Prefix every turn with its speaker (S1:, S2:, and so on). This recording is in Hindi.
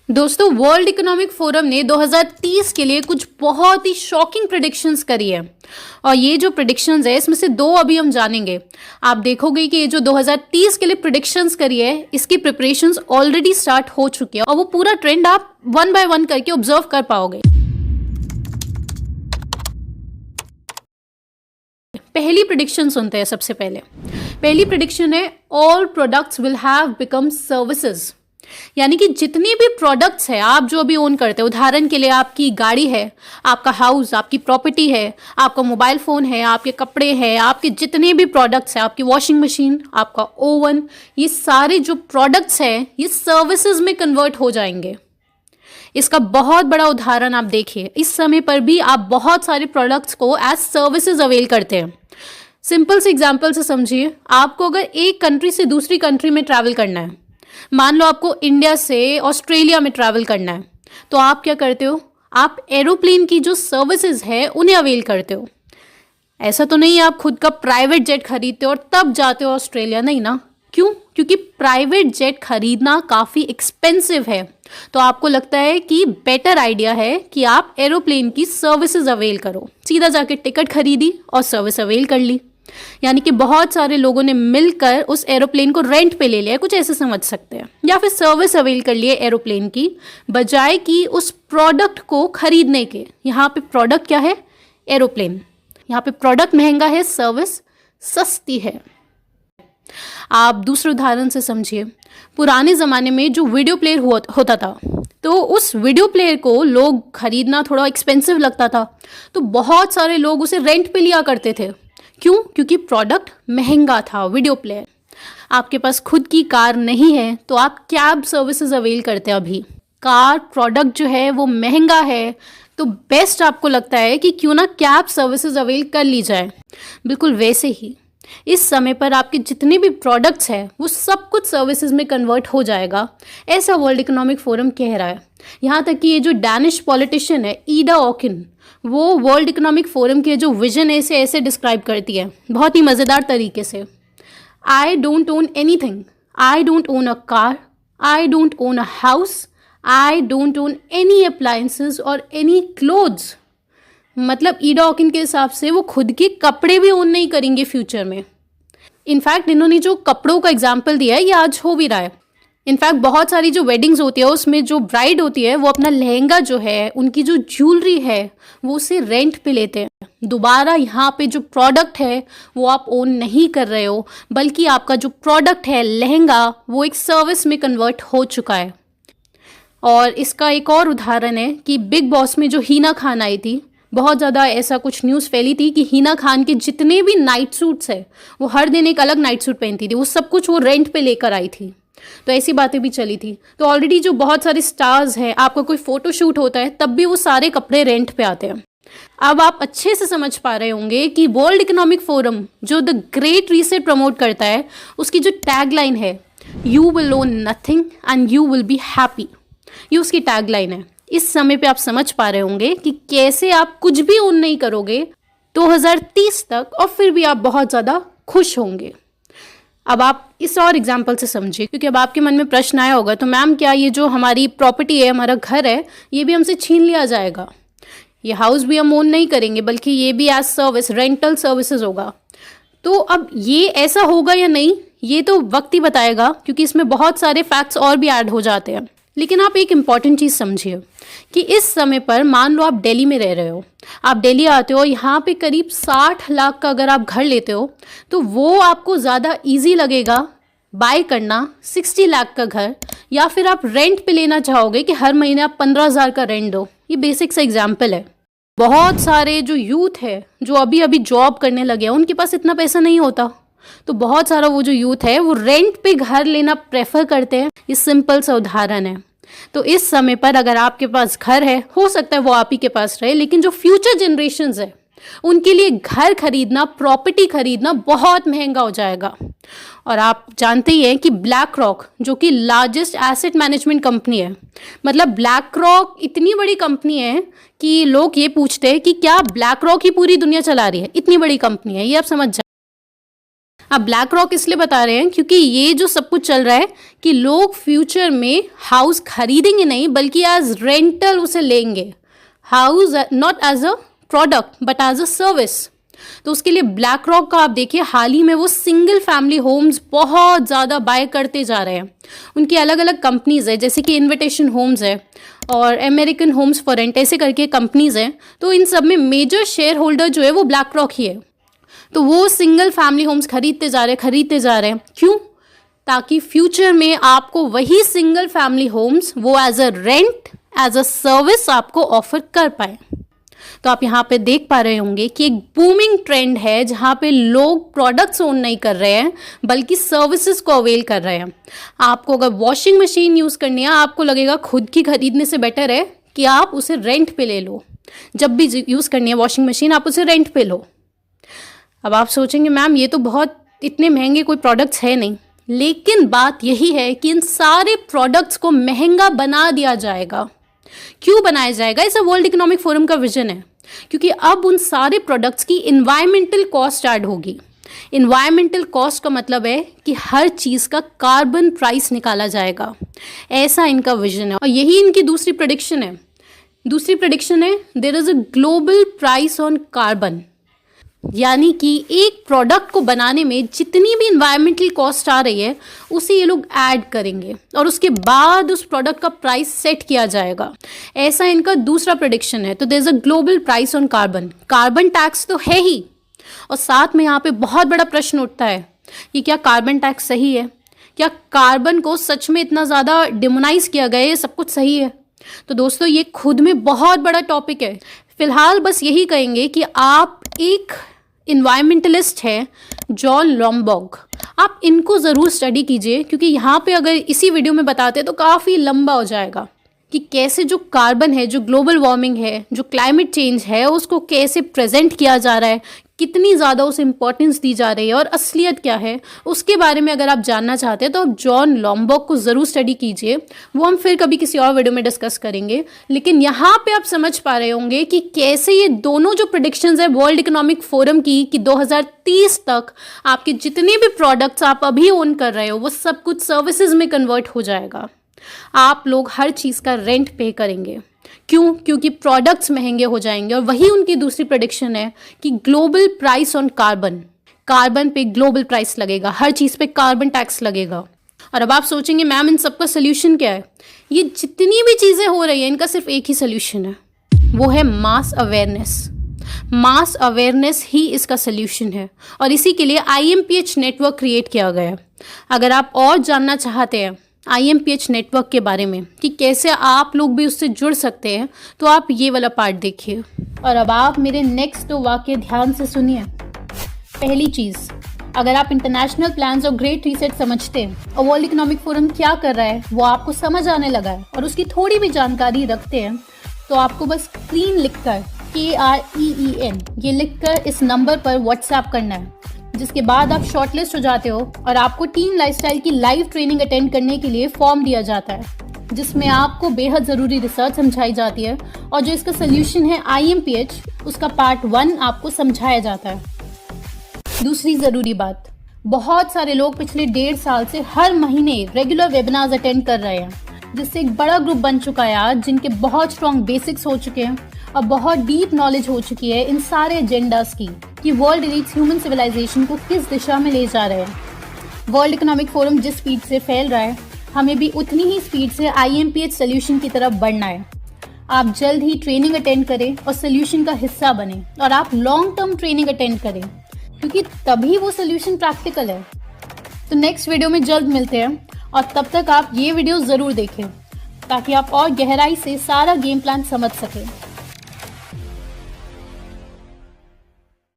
S1: दोस्तों, वर्ल्ड इकोनॉमिक फोरम ने 2030 के लिए कुछ बहुत ही शॉकिंग प्रेडिक्शंस करी है। और ये जो प्रेडिक्शंस है इसमें से दो अभी हम जानेंगे। आप देखोगे कि ये जो 2030 के लिए प्रेडिक्शंस करी है इसकी प्रिपरेशंस ऑलरेडी स्टार्ट हो चुकी है और वो पूरा ट्रेंड आप वन बाय वन करके ऑब्जर्व कर पाओगे। पहली प्रेडिक्शन सुनते हैं। सबसे पहले पहली प्रेडिक्शन है all products will have become services. यानी कि जितनी भी प्रोडक्ट्स है आप जो अभी ओन करते हैं, उदाहरण के लिए आपकी गाड़ी है, आपका हाउस, आपकी प्रॉपर्टी है, आपका मोबाइल फ़ोन है, आपके कपड़े हैं, आपके जितने भी प्रोडक्ट्स हैं, आपकी वॉशिंग मशीन, आपका ओवन, ये सारे जो प्रोडक्ट्स हैं ये सर्विसेज में कन्वर्ट हो जाएंगे। इसका बहुत बड़ा उदाहरण आप देखिए, इस समय पर भी आप बहुत सारे प्रोडक्ट्स को एज सर्विसेज अवेल करते हैं। सिंपल से एग्जांपल से समझिए, आपको अगर एक कंट्री से दूसरी कंट्री में ट्रैवल करना है, मान लो आपको इंडिया से ऑस्ट्रेलिया में ट्रैवल करना है, तो आप क्या करते हो? आप एरोप्लेन की जो सर्विसेज है उन्हें अवेल करते हो। ऐसा तो नहीं है आप खुद का प्राइवेट जेट खरीदते हो और तब जाते हो ऑस्ट्रेलिया, नहीं ना। क्यों? क्योंकि प्राइवेट जेट खरीदना काफ़ी एक्सपेंसिव है, तो आपको लगता है कि बेटर आइडिया है कि आप एरोप्लेन की सर्विसेज अवेल करो। सीधा जाके टिकट खरीदी और सर्विस अवेल कर ली। यानी कि बहुत सारे लोगों ने मिलकर उस एरोप्लेन को रेंट पे ले लिया, कुछ ऐसे समझ सकते हैं, या फिर सर्विस अवेल कर लिए एरोप्लेन की, बजाय कि उस प्रोडक्ट को खरीदने के। यहाँ पे प्रोडक्ट क्या है? एरोप्लेन। यहाँ पे प्रोडक्ट महंगा है, सर्विस सस्ती है। आप दूसरे उदाहरण से समझिए, पुराने ज़माने में जो वीडियो प्लेयर होता था, तो उस वीडियो प्लेयर को लोग खरीदना थोड़ा एक्सपेंसिव लगता था, तो बहुत सारे लोग उसे रेंट पे लिया करते थे। क्यों? क्योंकि प्रोडक्ट महंगा था, वीडियो प्लेयर। आपके पास खुद की कार नहीं है तो आप कैब सर्विसेज अवेल करते हैं। अभी कार प्रोडक्ट जो है वो महंगा है, तो बेस्ट आपको लगता है कि क्यों ना कैब सर्विसेज अवेल कर ली जाए। बिल्कुल वैसे ही इस समय पर आपके जितने भी प्रोडक्ट्स हैं वो सब कुछ सर्विसेज में कन्वर्ट हो जाएगा, ऐसा वर्ल्ड इकोनॉमिक फोरम कह रहा है। यहाँ तक कि ये जो डैनिश पॉलिटिशियन है ईडा ऑकिन, वो वर्ल्ड इकोनॉमिक फोरम के जो विजन है इसे ऐसे डिस्क्राइब करती है बहुत ही मज़ेदार तरीके से। I don't own anything, I don't own a car, I don't own a house, I don't own any appliances और एनी क्लोथ्स। मतलब ईडा ऑकिन के हिसाब से वो खुद के कपड़े भी ओन नहीं करेंगे फ्यूचर में। इनफैक्ट इन्होंने जो कपड़ों का एग्जाम्पल दिया है ये आज हो भी रहा है। इनफैक्ट बहुत सारी जो वेडिंग्स होती है उसमें जो ब्राइड होती है वो अपना लहंगा जो है, उनकी जो ज्वेलरी है, वो उसे रेंट पे लेते हैं। दोबारा यहाँ पे जो प्रोडक्ट है वो आप ओन नहीं कर रहे हो, बल्कि आपका जो प्रोडक्ट है लहंगा वो एक सर्विस में कन्वर्ट हो चुका है। और इसका एक और उदाहरण है कि बिग बॉस में जो हीना खान आई थी, बहुत ज़्यादा ऐसा कुछ न्यूज़ फैली थी कि हीना खान के जितने भी नाइट सूट्स है वो हर दिन एक अलग नाइट सूट पहनती थी, वो सब कुछ वो रेंट पे लेकर आई थी। तो ऐसी बातें भी चली थी। तो ऑलरेडी जो बहुत सारे स्टार्स हैं, आपका कोई फोटो शूट होता है तब भी वो सारे कपड़े रेंट पे आते हैं। अब आप अच्छे से समझ पा रहे होंगे कि वर्ल्ड इकोनॉमिक फोरम जो द ग्रेट रीसेट प्रमोट करता है उसकी जो टैगलाइन है, you will own nothing and you will be happy, ये उसकी टैगलाइन है। इस समय पे आप समझ पा रहे होंगे कि कैसे आप कुछ भी ओन नहीं करोगे 2030 तक और फिर भी आप बहुत ज़्यादा खुश होंगे। अब आप इस और एग्जाम्पल से समझिए, क्योंकि अब आपके मन में प्रश्न आया होगा, तो मैम क्या ये जो हमारी प्रॉपर्टी है, हमारा घर है, ये भी हमसे छीन लिया जाएगा? ये हाउस भी हम ओन नहीं करेंगे बल्कि ये भी एज सर्विस, रेंटल सर्विसेज होगा। तो अब ये ऐसा होगा या नहीं ये तो वक्त ही बताएगा, क्योंकि इसमें बहुत सारे फैक्ट्स और भी ऐड हो जाते हैं। लेकिन आप एक इम्पॉर्टेंट चीज़ समझिए कि इस समय पर मान लो आप दिल्ली में रह रहे हो, आप दिल्ली आते हो, यहाँ पे करीब 60 लाख का अगर आप घर लेते हो तो वो आपको ज़्यादा इजी लगेगा बाय करना 60 लाख का घर, या फिर आप रेंट पे लेना चाहोगे कि हर महीने आप 15,000 का रेंट दो। ये बेसिक सा एग्जाम्पल है। बहुत सारे जो यूथ है जो अभी अभी जॉब करने लगे हैं उनके पास इतना पैसा नहीं होता, तो बहुत सारा वो जो यूथ है वो रेंट पे घर लेना प्रेफर करते हैं। ये सिंपल सा उदाहरण है। तो इस समय पर अगर आपके पास घर है, हो सकता है वो आप ही के पास रहे, लेकिन जो फ्यूचर जनरेशन्स है उनके लिए घर खरीदना, प्रॉपर्टी खरीदना बहुत महंगा हो जाएगा। और आप जानते ही हैं कि ब्लैक रॉक जो कि लार्जेस्ट एसेट मैनेजमेंट कंपनी है, मतलब ब्लैक रॉक इतनी बड़ी कंपनी है कि लोग ये पूछते हैं कि क्या ब्लैक रॉक ही पूरी दुनिया चला रही है? इतनी बड़ी कंपनी है ये, आप समझ जाए। अब ब्लैक रॉक इसलिए बता रहे हैं क्योंकि ये जो सब कुछ चल रहा है कि लोग फ्यूचर में हाउस खरीदेंगे नहीं बल्कि एज रेंटल उसे लेंगे, house not as a product but as a service. तो उसके लिए ब्लैक रॉक का आप देखिए हाल ही में वो सिंगल फैमिली होम्स बहुत ज़्यादा बाय करते जा रहे हैं। उनकी अलग अलग कंपनीज है, जैसे कि इन्विटेशन होम्स है और अमेरिकन होम्स फॉर रेंट, ऐसे करके कंपनीज हैं। तो इन सब में मेजर शेयर होल्डर जो है वो ब्लैक रॉक ही है। तो वो सिंगल फैमिली होम्स खरीदते जा रहे हैं। क्यों? ताकि फ्यूचर में आपको वही सिंगल फैमिली होम्स वो as a rent, as a service आपको ऑफर कर पाए। तो आप यहाँ पे देख पा रहे होंगे कि एक बूमिंग ट्रेंड है जहाँ पे लोग प्रोडक्ट्स ओन नहीं कर रहे हैं बल्कि सर्विसेज को अवेल कर रहे हैं। आपको अगर वॉशिंग मशीन यूज़ करनी है, आपको लगेगा खुद की खरीदने से बेटर है कि आप उसे रेंट पे ले लो। जब भी यूज़ करनी है वॉशिंग मशीन, आप उसे रेंट पे लो। अब आप सोचेंगे मैम ये तो बहुत इतने महंगे कोई प्रोडक्ट्स है नहीं, लेकिन बात यही है कि इन सारे प्रोडक्ट्स को महंगा बना दिया जाएगा। क्यों बनाया जाएगा? ऐसा वर्ल्ड इकोनॉमिक फोरम का विजन है, क्योंकि अब उन सारे प्रोडक्ट्स की इन्वायरमेंटल कॉस्ट ऐड होगी। इन्वायरमेंटल कॉस्ट का मतलब है कि हर चीज़ का कार्बन प्राइस निकाला जाएगा, ऐसा इनका विजन है। और यही इनकी दूसरी प्रेडिक्शन है। There is a global price on carbon, यानी कि एक प्रोडक्ट को बनाने में जितनी भी इन्वायरमेंटल कॉस्ट आ रही है उसे ये लोग ऐड करेंगे और उसके बाद उस प्रोडक्ट का प्राइस सेट किया जाएगा, ऐसा इनका दूसरा प्रेडिक्शन है। तो there is a global price on carbon. Carbon tax तो है ही, और साथ में यहाँ पे बहुत बड़ा प्रश्न उठता है कि क्या कार्बन टैक्स सही है? क्या कार्बन को सच में इतना ज़्यादा डिमोनाइज किया गया है? ये सब कुछ सही है? तो दोस्तों ये खुद में बहुत बड़ा टॉपिक है। फिलहाल बस यही कहेंगे कि आप एक इन्वायरमेंटलिस्ट है जॉन लॉम्बर्ग, आप इनको ज़रूर स्टडी कीजिए, क्योंकि यहाँ पे अगर इसी वीडियो में बताते तो काफ़ी लंबा हो जाएगा कि कैसे जो कार्बन है, जो ग्लोबल वार्मिंग है, जो क्लाइमेट चेंज है, उसको कैसे प्रेजेंट किया जा रहा है, कितनी ज़्यादा उसे इम्पोर्टेंस दी जा रही है और असलियत क्या है, उसके बारे में अगर आप जानना चाहते हैं तो आप जॉन लॉम्बर्ग को ज़रूर स्टडी कीजिए। वो हम फिर कभी किसी और वीडियो में डिस्कस करेंगे। लेकिन यहाँ पे आप समझ पा रहे होंगे कि कैसे ये दोनों जो प्रेडिक्शंस है वर्ल्ड इकोनॉमिक फोरम की कि 2030 तक आपके जितने भी प्रोडक्ट्स आप अभी ओन कर रहे हो वो सब कुछ सर्विसेज में कन्वर्ट हो जाएगा। आप लोग हर चीज़ का रेंट पे करेंगे। क्यों? क्योंकि प्रोडक्ट्स महंगे हो जाएंगे। और वही उनकी दूसरी प्रेडिक्शन है कि ग्लोबल प्राइस ऑन कार्बन पे ग्लोबल प्राइस लगेगा, हर चीज़ पे कार्बन टैक्स लगेगा। और अब आप सोचेंगे मैम इन सबका सोल्यूशन क्या है? ये जितनी भी चीज़ें हो रही हैं इनका सिर्फ एक ही सोल्यूशन है, वो है मास अवेयरनेस ही इसका सोल्यूशन है। और इसी के लिए IMPH नेटवर्क क्रिएट किया गया है। अगर आप और जानना चाहते हैं IMPH नेटवर्क के बारे में कि कैसे आप लोग भी उससे जुड़ सकते हैं, तो आप ये वाला पार्ट देखिए। और अब आप मेरे नेक्स्ट 2 वाक्य ध्यान से सुनिए। पहली चीज़, अगर आप इंटरनेशनल प्लान्स और ग्रेट रीसेट समझते हैं और वर्ल्ड इकोनॉमिक फोरम क्या कर रहा है वो आपको समझ आने लगा है और उसकी थोड़ी भी जानकारी रखते हैं, तो आपको बस क्लीन लिखकर KREEN ये लिखकर इस नंबर पर व्हाट्सएप करना है, जिसके बाद आप शॉर्टलिस्ट हो जाते हो और आपको टीम लाइफस्टाइल की लाइव ट्रेनिंग अटेंड करने के लिए फॉर्म दिया जाता है, जिसमें आपको बेहद ज़रूरी रिसर्च समझाई जाती है और जो इसका सोल्यूशन है IMPH उसका पार्ट 1 आपको समझाया जाता है। दूसरी ज़रूरी बात, बहुत सारे लोग पिछले 1.5 साल से हर महीने रेगुलर वेबिनार्स अटेंड कर रहे हैं, जिससे एक बड़ा ग्रुप बन चुका है आज, जिनके बहुत स्ट्रॉन्ग बेसिक्स हो चुके हैं और बहुत डीप नॉलेज हो चुकी है इन सारे एजेंडास की कि वर्ल्ड रीच ह्यूमन सिविलाइजेशन को किस दिशा में ले जा रहे हैं। वर्ल्ड इकोनॉमिक फोरम जिस स्पीड से फैल रहा है, हमें भी उतनी ही स्पीड से IMPH सोल्यूशन की तरफ बढ़ना है। आप जल्द ही ट्रेनिंग अटेंड करें और सोल्यूशन का हिस्सा बने, और आप लॉन्ग टर्म ट्रेनिंग अटेंड करें, क्योंकि तभी वो सोल्यूशन प्रैक्टिकल है। तो नेक्स्ट वीडियो में जल्द मिलते हैं, और तब तक आप ये वीडियो ज़रूर देखें ताकि आप और गहराई से सारा गेम प्लान समझ सकें।